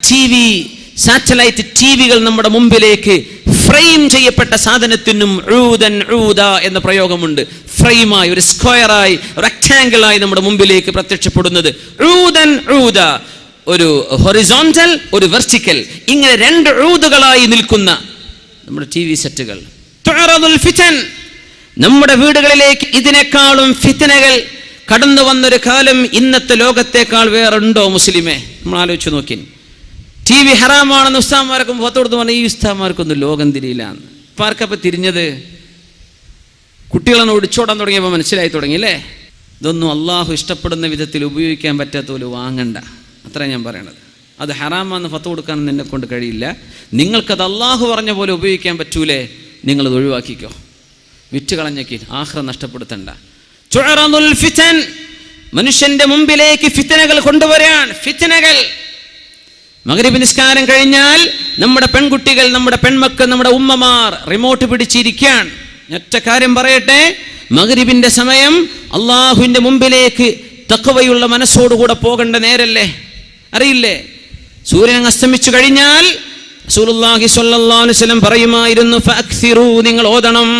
Satellite ടിവികൾ നമ്മുടെ മുമ്പിലേക്ക് frame ചെയ്യപ്പെട്ട സാധനത്തിനും ഊദൻ ഊദ എന്ന പ്രയോഗമുണ്ട്. ഫ്രെയിമായി, ഒരു സ്ക്വയറായി, റെക്ടാംഗിളായി നമ്മുടെ മുമ്പിലേക്ക് പ്രത്യക്ഷപ്പെടുന്നത് ഊദൻ ഊദ. ഒരു ഹൊറിസോണ്ടൽ, ഒരു വെർട്ടിക്കൽ, ഇങ്ങനെ രണ്ട് ഊദുകളായി നിൽക്കുന്ന നമ്മുടെ TV സെറ്റുകൾ. നമ്മുടെ വീടുകളിലേക്ക് ഇതിനേക്കാളും ഫിത്നകൾ കടന്നു വന്നൊരു കാലം ഇന്നത്തെ ലോകത്തേക്കാൾ വേറുണ്ടോ മുസ്ലിമേ? നമ്മൾ ആലോചിച്ച് നോക്കി. TV ഹറാമാണെന്ന് ഉസ്താദ്മാർക്കും ഫത്വ കൊടുത്ത് പറഞ്ഞാൽ ഈ ഉസ്താദ്മാർക്കൊന്നും ലോകം തിരിയില്ല. ഇപ്പം ആർക്കപ്പം തിരിഞ്ഞത്? കുട്ടികളൊന്ന് ഒടിച്ചോടാൻ തുടങ്ങിയപ്പോൾ മനസ്സിലായി തുടങ്ങി അല്ലേ? ഇതൊന്നും അള്ളാഹു ഇഷ്ടപ്പെടുന്ന വിധത്തിൽ ഉപയോഗിക്കാൻ പറ്റാത്ത പോലെ വാങ്ങണ്ട. അത്ര ഞാൻ പറയണത്. അത് ഹറാമാണെന്ന് ഫത്വ കൊടുക്കാനൊന്നും എന്നെ കൊണ്ട് കഴിയില്ല. നിങ്ങൾക്കത് അള്ളാഹു പറഞ്ഞ പോലെ ഉപയോഗിക്കാൻ പറ്റൂലേ, നിങ്ങളത് ഒഴിവാക്കിക്കോ. വിറ്റ് കളഞ്ഞേക്ക്, ആഖിറ നഷ്ടപ്പെടുത്തണ്ട. മനുഷ്യന്റെ മുമ്പിലേക്ക് ഫിത്നകൾ കൊണ്ടുവരാൻ. ഫിത്നകൾ. മഗ്രിബ് നിസ്കാരം കഴിഞ്ഞാൽ നമ്മുടെ പെൺകുട്ടികൾ, നമ്മുടെ പെൺമക്കൾ, നമ്മുടെ ഉമ്മമാർ റിമോട്ട് പിടിച്ചിരിക്കാൻ. ഒറ്റ കാര്യം പറയട്ടെ, മഗ്രിബിന്റെ സമയം അള്ളാഹുവിന്റെ മുമ്പിലേക്ക് തഖ്വയുള്ള മനസ്സോടുകൂടെ പോകേണ്ട നേരല്ലേ? അറിയില്ലേ? സൂര്യൻ അസ്തമിച്ചു കഴിഞ്ഞാൽ റസൂലുള്ളാഹി സ്വല്ലല്ലാഹു അലൈഹി വസല്ലം പറയുമായിരുന്നു, ഫഅക്സിറൂ, നിങ്ങൾ ഓതണം,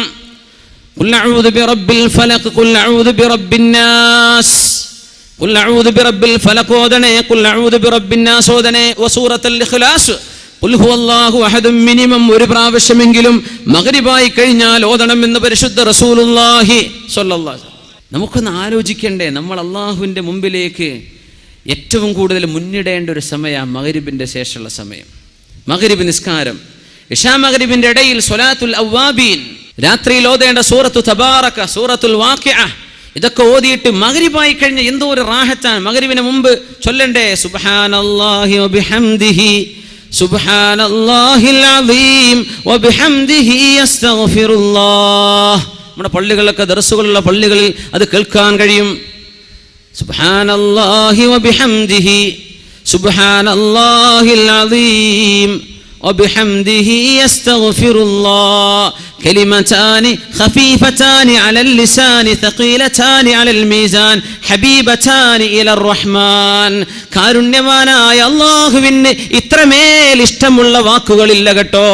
ഖുൽ അഊദു ബിറബ്ബിൽ ഫലഖ്, ഖുൽ അഊദു ബിറബ്ബിൻ നാസ്, ഖുൽ അഊദു ബിറബ്ബിൽ ഫലഖ് ഓതണേ, ഖുൽ അഊദു ബിറബ്ബിൻ നാസ് ഓതണേ, വസൂറത്തുൽ ഇഖ്ലാസ്, ഖുൽ ഹുവല്ലാഹു അഹദ് മിനിമം ഒരു പ്രാവശ്യമെങ്കിലും മഗ്രിബായി കഴിഞ്ഞാൽ ഓതണം എന്ന് പരിശുദ്ധ റസൂലുള്ളാഹി സ്വല്ലല്ലാഹു അലൈഹി വസല്ലം. നമുക്കൊന്ന് ആലോചിക്കണ്ടേ, നമ്മൾ അള്ളാഹുവിൻ്റെ മുമ്പിലേക്ക് ഏറ്റവും കൂടുതൽ മുന്നിടേണ്ട ഒരു സമയമാണ് മഗ്രിബിൻ്റെ ശേഷമുള്ള സമയം. മഗ്രിബ് നിസ്കാരം, ഇശാ മഗ്രിബിൻ്റെ ഇടയിൽ സ്വലാത്തുൽ അവ്വാബീൻ, രാത്രിയിൽ ഓതേണ്ട സൂറത്തു തബാറക, സൂറത്തുൽ വാഖിഅ, ഇതൊക്കെ ഓതിയിട്ട് മഗ്രിബായി കഴിഞ്ഞ എന്തോ ഒരു റാഹത്താണ്. മഗ്രിബിന് മുമ്പ് ചൊല്ലണ്ടേ സുബ്ഹാനല്ലാഹി വബിഹംദിഹി, സുബ്ഹാനല്ലാഹിൽ അസീം വബിഹംദിഹി അസ്തഗ്ഫിറുല്ലാഹ്. നമ്മുടെ പള്ളികളിലൊക്കെ, ദർസുകളുള്ള പള്ളികളിൽ അത് കേൾക്കാൻ കഴിയും. സുബ്ഹാനല്ലാഹി വബിഹംദിഹി, സുബ്ഹാനല്ലാഹിൽ അസീം വബിഹംദിഹി അസ്തഗ്ഫിറുല്ലാഹ്. കലിമതാനി ഖഫീഫതാനി അലൽ ലിസാനി തഖീലതാനി അലൽ മീസാൻ ഹബീബതാനി ഇലർ റഹ്മാൻ. കാരുണ്യവാനായ അല്ലാഹുവിന് ഇത്രമേൽ ഇഷ്ടമുള്ള വാക്കുകളില്ല കേട്ടോ.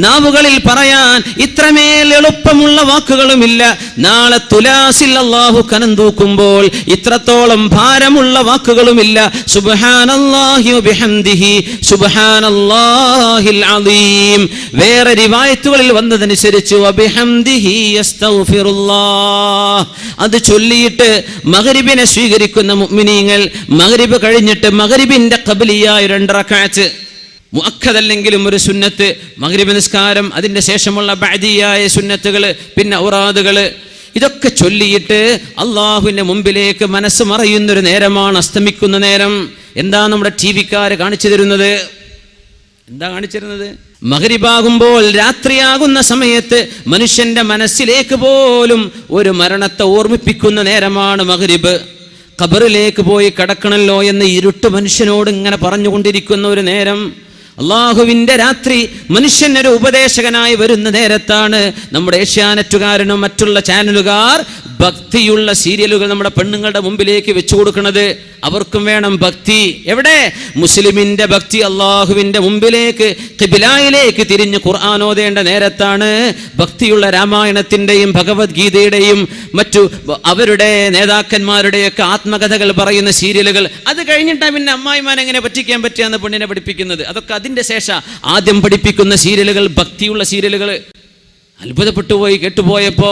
നാവുകളിൽ പറയാൻ ഇത്രമേൽ എളുപ്പമുള്ള വാക്കുകളുമില്ല. നാളെ തുലാസിൽ അല്ലാഹു കനം തൂക്കുമ്പോൾ ഇത്രത്തോളം ഭാരമുള്ള വാക്കുകളുമില്ല. സുബ്ഹാനല്ലാഹി വബിഹംദിഹി, സുബ്ഹാനല്ലാഹിൽ അസീം. വേറെ റിവായത്തുകളിൽ വന്നതനുസരിച്ച് വബിഹംദിഹി അസ്തഗ്ഫിറുല്ലാഹ്. അത് ചൊല്ലിയിട്ട് മഗ്രിബിനെ സ്വീകരിക്കുന്ന മുഅ്മിനീങ്ങൾ മഗ്രിബ് കഴിഞ്ഞിട്ട് മഗ്രിബിന്റെ ഖബ്ലിയായ 2 റക്അത്ത്, മുഅക്കദല്ലെങ്കിലും ഒരു സുന്നത്ത്, മഗ്രിബ് നിസ്കാരം, അതിന്റെ ശേഷമുള്ള ബഅദിയായ സുന്നത്തുകൾ, പിന്നെ ഔറാദുകൾ, ഇതൊക്കെ ചൊല്ലിയിട്ട് അള്ളാഹുവിന്റെ മുമ്പിലേക്ക് മനസ്സ് മറയുന്നൊരു നേരമാണ് അസ്തമിക്കുന്ന നേരം. എന്താ നമ്മുടെ ടിവിക്കാര് കാണിച്ചു തരുന്നത്? എന്താ കാണിച്ചിരുന്നത്? മഗ്രിബാകുമ്പോൾ, രാത്രിയാകുന്ന സമയത്ത് മനുഷ്യന്റെ മനസ്സിലേക്ക് പോലും ഒരു മരണത്തെ ഓർമ്മിപ്പിക്കുന്ന നേരമാണ് മഗ്രിബ്. ഖബറിലേക്ക് പോയി കിടക്കണല്ലോ എന്ന് ഇരുട്ട് മനുഷ്യനോട് ഇങ്ങനെ പറഞ്ഞുകൊണ്ടിരിക്കുന്ന ഒരു നേരം. അള്ളാഹുവിന്റെ രാത്രി മനുഷ്യനൊരു ഉപദേശകനായി വരുന്ന നേരത്താണ് നമ്മുടെ ഏഷ്യാനെറ്റുകാരനും മറ്റുള്ള ചാനലുകാർ ഭക്തിയുള്ള സീരിയലുകൾ നമ്മുടെ പെണ്ണുങ്ങളുടെ മുമ്പിലേക്ക് വെച്ചു കൊടുക്കുന്നത്. അവർക്കും വേണം ഭക്തി. എവിടെ? മുസ്ലിമിന്റെ ഭക്തി അള്ളാഹുവിന്റെ മുമ്പിലേക്ക്, ഖിബ്ലയിലേക്ക് തിരിഞ്ഞ് ഖുർആൻ ഓതേണ്ട നേരത്താണ് ഭക്തിയുള്ള രാമായണത്തിന്റെയും ഭഗവത്ഗീതയുടെയും മറ്റു അവരുടെ നേതാക്കന്മാരുടെയൊക്കെ ആത്മകഥകൾ പറയുന്ന സീരിയലുകൾ. അത് കഴിഞ്ഞിട്ടാണ് പിന്നെ അമ്മായിമാൻ എങ്ങനെ പറ്റിക്കാൻ പറ്റിയാന്ന് പെണ്ണിനെ പഠിപ്പിക്കുന്നത്. അതൊക്കെ അതിന്റെ ശേഷം ആദ്യം പഠിപ്പിക്കുന്ന സീരിയലുകൾ ഭക്തിയുള്ള സീരിയലുകൾ. അത്ഭുതപ്പെട്ടു പോയി കേട്ടുപോയപ്പോ.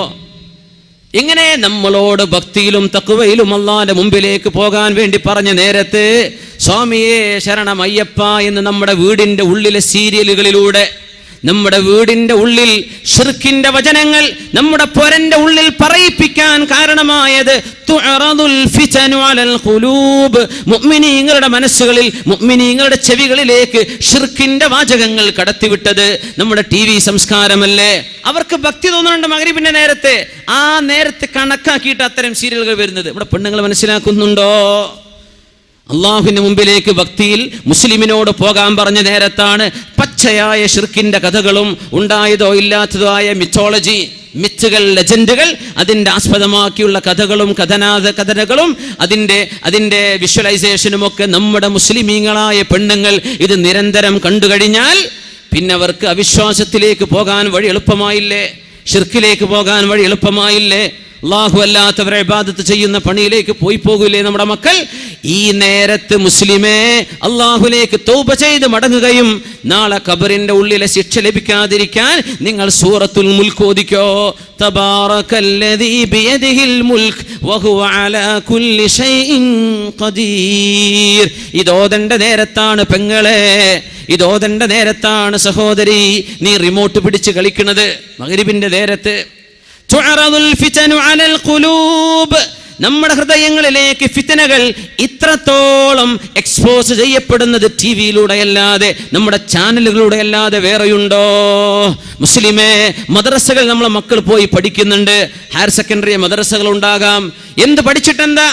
എങ്ങനെ നമ്മളോട് ഭക്തിയിലും തഖ്വയിലും അല്ലാഹുവിന്റെ മുമ്പിലേക്ക് പോകാൻ വേണ്ടി പറഞ്ഞ നേരത്ത് സ്വാമിയേ ശരണം അയ്യപ്പ എന്ന് നമ്മുടെ വീടിന്റെ ഉള്ളിലെ സീരിയലുകളിലൂടെ, നമ്മുടെ വീടിന്റെ ഉള്ളിൽ ശിർക്കിന്റെ വചനങ്ങൾ നമ്മുടെ പൊരന്റെ ഉള്ളിൽ പറയിപ്പിക്കാൻ കാരണമായത് തുഅറദുൽ ഫിതനു അലൽ ഖുലൂബ്, മുഅ്മിനീങ്ങളുടെ മനസ്സുകളിൽ, മുഅ്മിനീങ്ങളുടെ ചെവികളിലേക്ക് ശിർക്കിന്റെ വാചകങ്ങൾ കടത്തിവിട്ടത് നമ്മുടെ TV സംസ്കാരമല്ലേ? അവർക്ക് ഭക്തി തോന്നുന്നുണ്ട് മഗ്രിബിന്റെ നേരത്തെ. ആ നേരത്തെ കണക്കാക്കിയിട്ട് അത്തരം സീരിയലുകൾ വരുന്നത്. നമ്മുടെ പെണ്ണുങ്ങൾ മനസ്സിലാക്കുന്നുണ്ടോ? അള്ളാഹുവിന്റെ മുമ്പിലേക്ക് ഭക്തിയിൽ മുസ്ലിമിനോട് പോകാൻ പറഞ്ഞ നേരത്താണ് പച്ചയായ ശിർക്കിന്റെ കഥകളും ഉണ്ടായതോ ഇല്ലാത്തതോ ആയ മിത്തോളജി. മിത്തുകൾ, ലെജൻഡുകൾ, അതിൻ്റെ ആസ്പദമാക്കിയുള്ള കഥകളും കഥനകളും അതിൻ്റെ വിഷ്വലൈസേഷനും ഒക്കെ നമ്മുടെ മുസ്ലിമീങ്ങളായ പെണ്ണുങ്ങൾ ഇത് നിരന്തരം കണ്ടു കഴിഞ്ഞാൽ പിന്നെ അവർക്ക് അവിശ്വാസത്തിലേക്ക് പോകാൻ വഴി എളുപ്പമായില്ലേ, ഷിർക്കിലേക്ക് പോകാൻ വഴി എളുപ്പമായില്ലേ, അല്ലാഹു അല്ലാത്തവരെ ഇബാദത്ത് ചെയ്യുന്ന പണിയിലേക്ക് പോകൂലേ നമ്മുടെ മക്കൾ? ഈ നേരത്ത് മുസ്ലിമേ അല്ലാഹുവിലേക്ക് തൗബ ചെയ്ത് മടങ്ങുകയും നാളെ ഖബറിന്റെ ഉള്ളിലെ ശിക്ഷ ലഭിക്കാതിരിക്കാൻ നിങ്ങൾ സൂറത്തുൽ മുൽക്ക് ഓതിക്കോ. തബാറകല്ലദീ ബിയദിഹിൽ മുൽക്ക് വഹുവ അലാ കുല്ലി ഷൈഇൻ ഖദീർ. ഇതോദണ്ട നേരത്താണ് പെങ്ങളെ, ഇതോദണ്ട നേരത്താണ് സഹോദരി നീ റിമോട്ട് പിടിച്ച് കളിക്കുന്നത്. മഗ്രിബിന്റെ നേരത്ത് നമ്മുടെ ഹൃദയങ്ങളിലേക്ക് ഫിത്നകൾ ഇത്രത്തോളം എക്സ്പോസ് ചെയ്യപ്പെടുന്നത് ടി വിയിലൂടെ അല്ലാതെ നമ്മുടെ ചാനലുകളിലൂടെ അല്ലാതെ വേറെയുണ്ടോ? മുസ്ലിമേ, മദ്രസകൾ നമ്മളെ മക്കൾ പോയി പഠിക്കുന്നുണ്ട്, ഹയർ സെക്കൻഡറി മദ്രസകൾ ഉണ്ടാകാം. എന്ത് പഠിച്ചിട്ടെന്താ?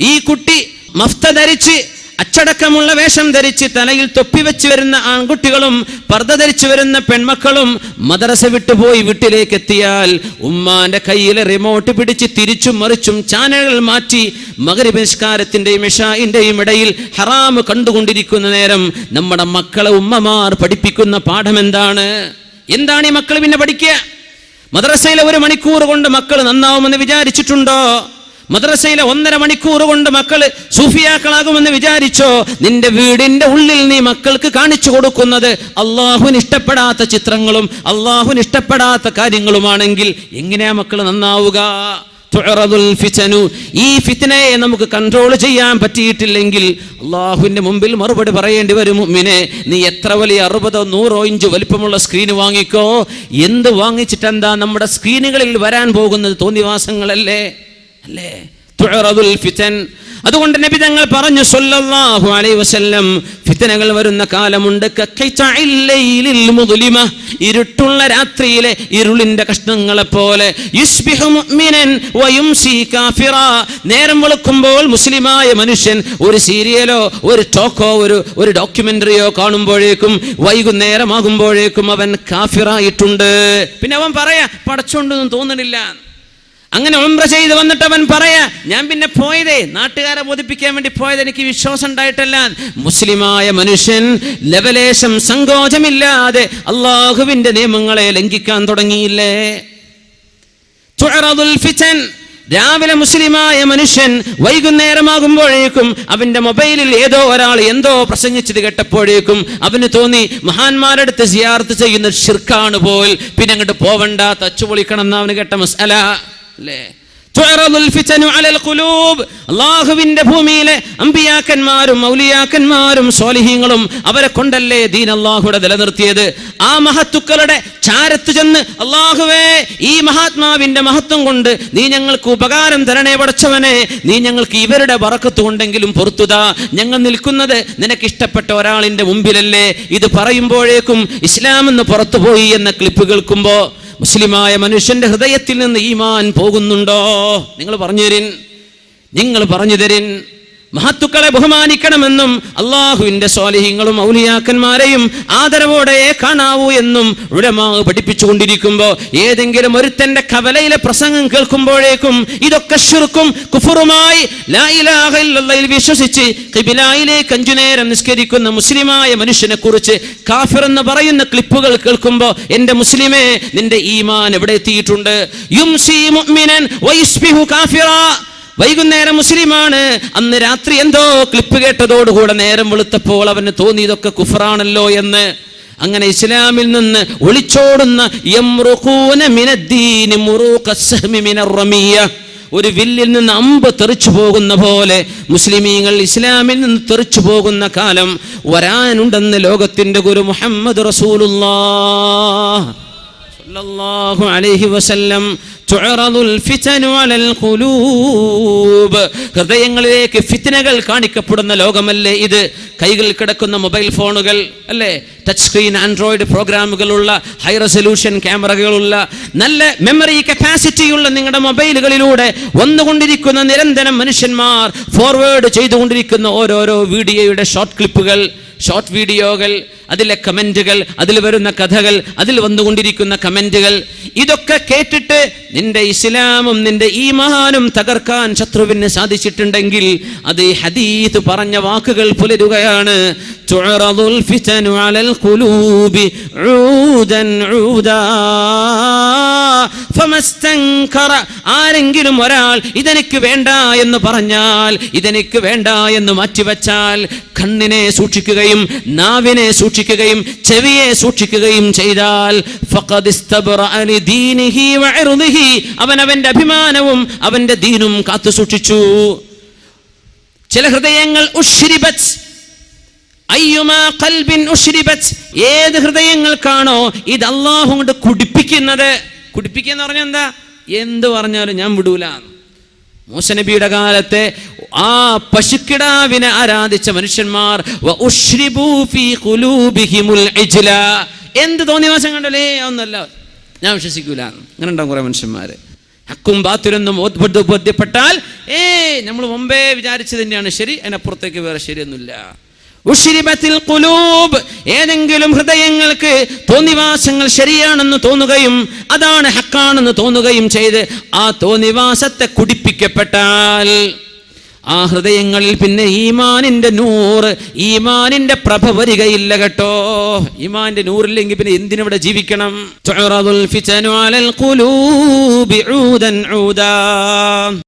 ഈ കുട്ടി മഫ്ത ധരിച്ച് അച്ചടക്കമുള്ള വേഷം ധരിച്ച് തലയിൽ തൊപ്പി വെച്ച് വരുന്ന ആൺകുട്ടികളും പർദ്ദ ധരിച്ചു വരുന്ന പെൺമക്കളും മദ്രസ വിട്ടുപോയി വീട്ടിലേക്ക് എത്തിയാൽ ഉമ്മാന്റെ കയ്യിലെ റിമോട്ട് പിടിച്ച് തിരിച്ചും മറിച്ചും ചാനലുകൾ മാറ്റി മഗ്രിബ് നിസ്കാരത്തിന്റെയും ഇശാഇന്റെയും ഇടയിൽ ഹറാം കണ്ടുകൊണ്ടിരിക്കുന്ന നേരം നമ്മുടെ മക്കളെ ഉമ്മമാർ പഠിപ്പിക്കുന്ന പാഠം എന്താണ്? ഈ മക്കൾ പിന്നെ പഠിക്കുക? മദ്രസയിലെ 1 മണിക്കൂർ കൊണ്ട് മക്കൾ നന്നാവുമെന്ന് വിചാരിച്ചിട്ടുണ്ടോ? മദ്രസയിലെ 1.5 മണിക്കൂർ കൊണ്ട് മക്കൾ സൂഫിയാക്കളാകുമെന്ന് വിചാരിച്ചോ? നിന്റെ വീടിന്റെ ഉള്ളിൽ നീ മക്കൾക്ക് കാണിച്ചു കൊടുക്കുന്നത് അള്ളാഹുവിന് ഇഷ്ടപ്പെടാത്ത ചിത്രങ്ങളും അള്ളാഹുവിന് ഇഷ്ടപ്പെടാത്ത കാര്യങ്ങളുമാണെങ്കിൽ എങ്ങനെയാ മക്കൾ നന്നാവുക? ഈ ഫിത്നയെ നമുക്ക് കൺട്രോൾ ചെയ്യാൻ പറ്റിയിട്ടില്ലെങ്കിൽ അള്ളാഹുവിന്റെ മുമ്പിൽ മറുപടി പറയേണ്ടി വരും. മുഅ്മിനെ, നീ എത്ര വലിയ 60 100 ഇഞ്ച് വലിപ്പമുള്ള സ്ക്രീൻ വാങ്ങിക്കോ, എന്ത് വാങ്ങിച്ചിട്ടെന്താ? നമ്മുടെ സ്ക്രീനുകളിൽ വരാൻ പോകുന്നത് തോന്നിവാസങ്ങളല്ലേ അല്ലേ? തുഅറദുൽ ഫിതൻ. അതുകൊണ്ട് നബി തങ്ങൾ പറഞ്ഞു സല്ലല്ലാഹു അലൈഹി വസല്ലം, ഫിത്നകൾ വരുന്ന കാലമുണ്ട്. കഖൈതഇൽ ലൈലിൽ മുദ്ലിമ, ഇരുട്ടുള്ള രാത്രിയിലെ ഇരുളിന്റെ കഷ്ണങ്ങളെ പോലെ. യുസ്ബിഹു മുഅ്മിനൻ വയുംസി കാഫിറ, നേരം വെളുക്കുമ്പോൾ മുസ്ലിമായ മനുഷ്യൻ ഒരു സീരിയലോ ഒരു ടോക്കോ ഒരു ഡോക്യുമെന്ററിയോ കാണുമ്പോഴേക്കും വൈകുന്നേരമാകുമ്പോഴേക്കും അവൻ കാഫിറായിട്ടുണ്ട്. പിന്നെ അവൻ പറയാ പടച്ചോണ്ടൊന്നും തോന്നണില്ല. അങ്ങനെ ഉംറ ചെയ്ത് വന്നിട്ട് അവൻ പറയാ, ഞാൻ പിന്നെ പോയതേ നാട്ടുകാരെ ബോധിപ്പിക്കാൻ വേണ്ടി പോയത്, എനിക്ക് വിശ്വാസം ഉണ്ടായിട്ടല്ല. മുസ്ലിമായ മനുഷ്യൻ ലവലേശം സങ്കോചമില്ലാതെ അള്ളാഹുവിന്റെ നിയമങ്ങളെ ലംഘിക്കാൻ തുടങ്ങിയില്ലേ? തുഅറദുൽ ഫിതൻ. രാവിലെ മുസ്ലിമായ മനുഷ്യൻ വൈകുന്നേരമാകുമ്പോഴേക്കും അവന്റെ മൊബൈലിൽ ഏതോ ഒരാൾ എന്തോ പ്രസംഗിച്ചത് കേട്ടപ്പോഴേക്കും അവന് തോന്നി മഹാന്മാരുടെ അടുത്ത് സിയാറത്ത് ചെയ്യുന്ന ഷിർക്കാണ് പോൽ, പിന്നെ അങ്ങോട്ട് പോവണ്ട, തച്ചു പൊളിക്കണം എന്ന് അവന് കേട്ട മസ്അല അല്ലേ? അല്ലാഹുവിന്റെ ഭൂമിയിലെ അമ്പിയാക്കന്മാരും ഔലിയാക്കന്മാരും സ്വാലിഹീങ്ങളും അവരെ കൊണ്ടല്ലേ ദീൻ അല്ലാഹുവിടെ നിലനിർത്തിയത്. ആ മഹത്തുക്കളുടെ ചാരത്ത് ചെന്ന് അല്ലാഹുവേ, ഈ മഹാത്മാവിന്റെ മഹത്വം കൊണ്ട് നീ ഞങ്ങൾക്ക് ഉപകാരം തരണേ പടച്ചവനെ, നീ ഞങ്ങൾക്ക് ഇവരുടെ ബറക്കത്ത് കൊണ്ടെങ്കിലും പൊറുത്തുതാ, ഞങ്ങൾ നിൽക്കുന്നത് നിനക്ക് ഇഷ്ടപ്പെട്ട ഒരാളിന്റെ മുമ്പിലല്ലേ. ഇത് പറയുമ്പോഴേക്കും ഇസ്ലാം എന്ന് പുറത്തുപോയി എന്ന ക്ലിപ്പ് കേൾക്കുമ്പോ മുസ്ലിമായ മനുഷ്യന്റെ ഹൃദയത്തിൽ നിന്ന് ഈമാൻ പോകുന്നുണ്ടോ? നിങ്ങൾ പറഞ്ഞു തരിൻ. മഹത്തുക്കളെ ബഹുമാനിക്കണമെന്നും അള്ളാഹുവിന്റെ സ്വാലിഹീങ്ങളും ഔലിയാക്കന്മാരെയും ആദരവോടെ കാണാവൂ എന്നും ഉലമാ പഠിപ്പിച്ചുകൊണ്ടിരിക്കുമ്പോൾ ഏതെങ്കിലും ഒരുത്തന്റെ കവലയിലെ പ്രസംഗം കേൾക്കുമ്പോഴേക്കും ഇതൊക്കെ ശിർക്കും കുഫറുമായി ലാ ഇലാഹ ഇല്ലല്ലാഹ് വിശ്വസിച്ച് ഖിബിലയിലേക്ക് 5 നേരം നിസ്കരിക്കുന്ന മുസ്ലിമായ മനുഷ്യനെ കുറിച്ച് കാഫിർ എന്ന് പറയുന്ന ക്ലിപ്പുകൾ കേൾക്കുമ്പോൾ എന്റെ മുസ്ലിമേ, നിന്റെ ഈമാൻ എവിടെ എത്തിയിട്ടുണ്ട്? യുംസി മുഅ്മിനൻ വയസ്ബിഹു കാഫിറ. വൈകുന്നേരം മുസ്ലിമാണ്, അന്ന് രാത്രി എന്തോ ക്ലിപ്പ് കേട്ടതോടുകൂടെ നേരം വെളുത്തപ്പോൾ അവന് തോന്നി ഇതൊക്കെ കുഫറാണല്ലോ എന്ന്. അങ്ങനെ ഇസ്ലാമിൽ നിന്ന് ഒളിച്ചോടുന്ന യംറുഖൂന മിനദ്ദീൻ മുറൂഖസ്സഹ്മി മിനർ റമിയ, ഒരു വില്ലിൽ നിന്ന് അമ്പ് തെറിച്ചു പോകുന്ന പോലെ മുസ്ലിമീങ്ങൾ ഇസ്ലാമിൽ നിന്ന് തെറിച്ചു പോകുന്ന കാലം വരാനുണ്ടെന്ന് ലോകത്തിന്റെ ഗുരു മുഹമ്മദ് റസൂലുള്ളാഹ് സല്ലല്ലാഹു അലൈഹി വസല്ലം. തുഅറദുൽ ഫിതനു അലൽ ഖുലൂബ്, ഹൃദയങ്ങളിലേക്ക് ഫിത്നകൾ കാണിക്കപ്പെടുന്ന ലോകമല്ലേ ഇത്? കൈകളിൽ കിടക്കുന്ന മൊബൈൽ ഫോണുകൾ അല്ലേ, ടച്ച് സ്ക്രീൻ ആൻഡ്രോയിഡ് പ്രോഗ്രാമുകളുള്ള ഹൈ റെസൊല്യൂഷൻ ക്യാമറകളുള്ള നല്ല മെമ്മറി കപ്പാസിറ്റിയുള്ള നിങ്ങളുടെ മൊബൈലുകളിലൂടെ വന്നുകൊണ്ടിരിക്കുന്ന നിരന്തരം മനുഷ്യന്മാർ ഫോർവേഡ് ചെയ്തുകൊണ്ടിരിക്കുന്ന ഓരോരോ വീഡിയോയുടെ ഷോർട്ട് ക്ലിപ്പുകൾ, ഷോർട്ട് വീഡിയോകൾ, അതിലെ കമന്റുകൾ, അതിൽ വരുന്ന കഥകൾ, അതിൽ വന്നുകൊണ്ടിരിക്കുന്ന കമന്റുകൾ, ഇതൊക്കെ കേട്ടിട്ട് നിന്റെ ഇസ്ലാമും നിന്റെ ഈമാനും തകർക്കാൻ ശത്രുവിന് സാധിച്ചിട്ടുണ്ടെങ്കിൽ അത് ഈ ഹദീസ് പറഞ്ഞ വാക്കുകൾ പുലരുകയാണ്. തുഅറദുൽ ഫിതനു അലൽ ഖുലൂബി ഊദൻ ഊദാ ഫമസ്തൻകറ. ആരെങ്കിലും ഒരാൾ ഇതെനിക്ക് വേണ്ട എന്ന് പറഞ്ഞാൽ, ഇതെനിക്ക് വേണ്ട എന്ന് മാറ്റിവെച്ചാൽ, കണ്ണിനെ സൂക്ഷിക്കുകയും നാവിനെ സൂക്ഷിക്കുകയും ചെവിയെ സൂക്ഷിക്കുകയും ചെയ്താൽ ഫഖദ് ഇസ്തബ്റഅ ലിദീനിഹി വഇർദിഹി, അവൻ അവന്റെ അഭിമാനവും അവന്റെ ദീനും കാത്തു സൂക്ഷിച്ചു. ചില ഹൃദയങ്ങൾ ഉശ്രിബത്, അയ്യുമാ ഖൽബിൻ ഉശ്രിബത്, ഏത് ഹൃദയങ്ങൾക്കാണോ ഇത് അല്ലാഹു കൊണ്ട് കുടിപ്പിക്കുന്നത്. കുടിപ്പിക്കുക എന്ന് പറഞ്ഞാൽ എന്താ? എന്ത് പറഞ്ഞാലും ഞാൻ വിടൂല. മൂസ നബിയുടെ കാലത്തെ ആ പശുക്കിടാവിനെ ആരാധിച്ച മനുഷ്യന്മാർ എന്ത് തോന്നിവാസം കണ്ടല്ലേ, ഒന്നല്ല ഞാൻ വിശ്വസിക്കൂല, അങ്ങനെ ഉണ്ടാവും കുറെ മനുഷ്യന്മാര്. ഹക്കും ബാത്തിലൊന്നും ബോധ്യപ്പെട്ടാൽ നമ്മൾ മുമ്പേ വിചാരിച്ചത് തന്നെയാണ് ശരി, അതിനപ്പുറത്തേക്ക് വേറെ ശരിയൊന്നുമില്ല. ഉശ്രിബത്തിൽ ഖുലൂബ്, ഏതെങ്കിലും ഹൃദയങ്ങൾക്ക് തോന്നിവാസങ്ങൾ ശരിയാണെന്ന് തോന്നുകയും അതാണ് ഹക്കാണെന്ന് തോന്നുകയും ചെയ്ത് ആ തോന്നിവാസത്തെ കുടിപ്പിക്കപ്പെട്ടാൽ ആ ഹൃദയങ്ങളിൽ പിന്നെ ഈമാനിന്റെ നൂറ്, ഈമാനിന്റെ പ്രഭ വരികയില്ല കേട്ടോ. ഈമാനിന്റെ നൂറില്ലെങ്കിൽ പിന്നെ എന്തിനിവിടെ ജീവിക്കണം? തുഅറദുൽ ഫിതനു അലൽ ഖുലൂബി ഊദൻ ഊദാ.